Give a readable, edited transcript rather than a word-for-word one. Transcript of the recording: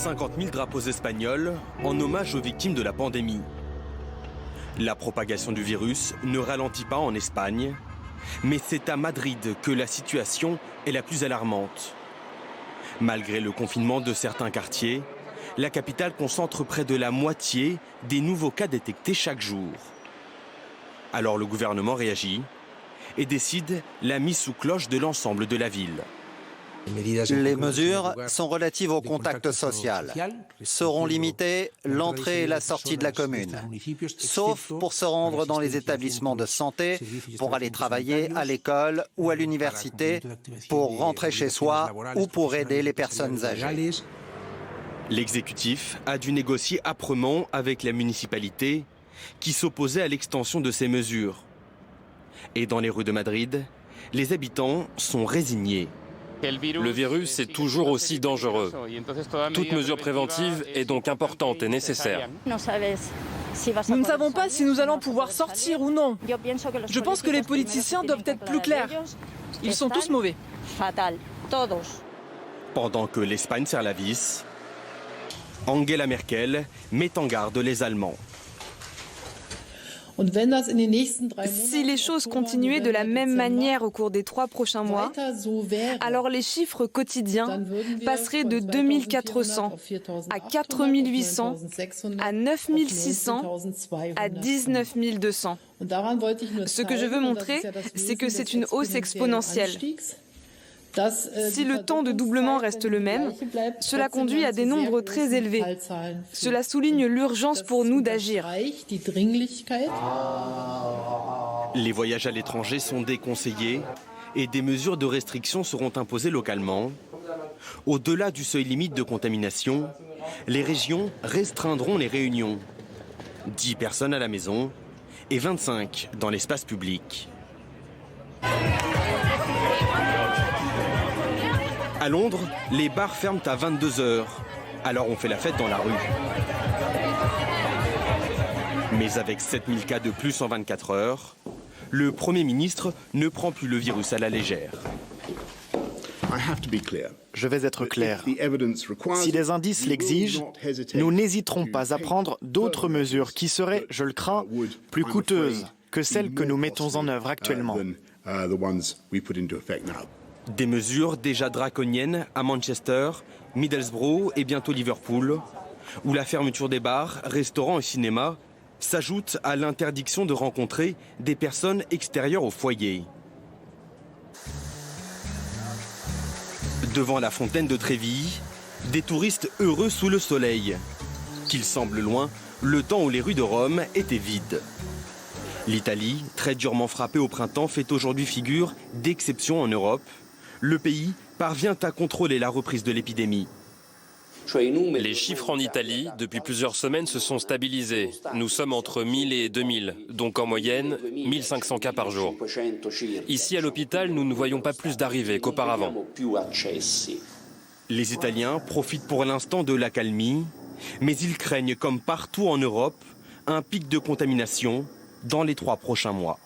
50 000 drapeaux espagnols en hommage aux victimes de la pandémie. La propagation du virus ne ralentit pas en Espagne, mais c'est à Madrid que la situation est la plus alarmante. Malgré le confinement de certains quartiers, la capitale concentre près de la moitié des nouveaux cas détectés chaque jour. Alors le gouvernement réagit et décide la mise sous cloche de l'ensemble de la ville. Les mesures sont relatives au contact social. Seront limitées l'entrée et la sortie de la commune, sauf pour se rendre dans les établissements de santé, pour aller travailler à l'école ou à l'université, pour rentrer chez soi ou pour aider les personnes âgées. L'exécutif a dû négocier âprement avec la municipalité qui s'opposait à l'extension de ces mesures. Et dans les rues de Madrid, les habitants sont résignés. Le virus est toujours aussi dangereux. Toute mesure préventive est donc importante et nécessaire. Nous ne savons pas si nous allons pouvoir sortir ou non. Je pense que les politiciens doivent être plus clairs. Ils sont tous mauvais. Pendant que l'Espagne serre la vis, Angela Merkel met en garde les Allemands. Si les choses continuaient de la même manière au cours des 3 prochains mois, alors les chiffres quotidiens passeraient de 2400 à 4800 à 9600 à 19200. Ce que je veux montrer, c'est que c'est une hausse exponentielle. Si le temps de doublement reste le même, cela conduit à des nombres très élevés. Cela souligne l'urgence pour nous d'agir. Les voyages à l'étranger sont déconseillés et des mesures de restriction seront imposées localement. Au-delà du seuil limite de contamination, les régions restreindront les réunions. 10 personnes à la maison et 25 dans l'espace public. À Londres, les bars ferment à 22 h. Alors on fait la fête dans la rue. Mais avec 7000 cas de plus en 24 heures, le Premier ministre ne prend plus le virus à la légère. Je vais être clair. Si les indices l'exigent, nous n'hésiterons pas à prendre d'autres mesures qui seraient, je le crains, plus coûteuses que celles que nous mettons en œuvre actuellement. Des mesures déjà draconiennes à Manchester, Middlesbrough et bientôt Liverpool, où la fermeture des bars, restaurants et cinémas s'ajoute à l'interdiction de rencontrer des personnes extérieures au foyer. Devant la fontaine de Trévi, des touristes heureux sous le soleil. Qu'il semble loin, le temps où les rues de Rome étaient vides. L'Italie, très durement frappée au printemps, fait aujourd'hui figure d'exception en Europe. Le pays parvient à contrôler la reprise de l'épidémie. Les chiffres en Italie, depuis plusieurs semaines, se sont stabilisés. Nous sommes entre 1000 et 2000, donc en moyenne 1500 cas par jour. Ici, à l'hôpital, nous ne voyons pas plus d'arrivées qu'auparavant. Les Italiens profitent pour l'instant de l'accalmie, mais ils craignent, comme partout en Europe, un pic de contamination dans les 3 prochains mois.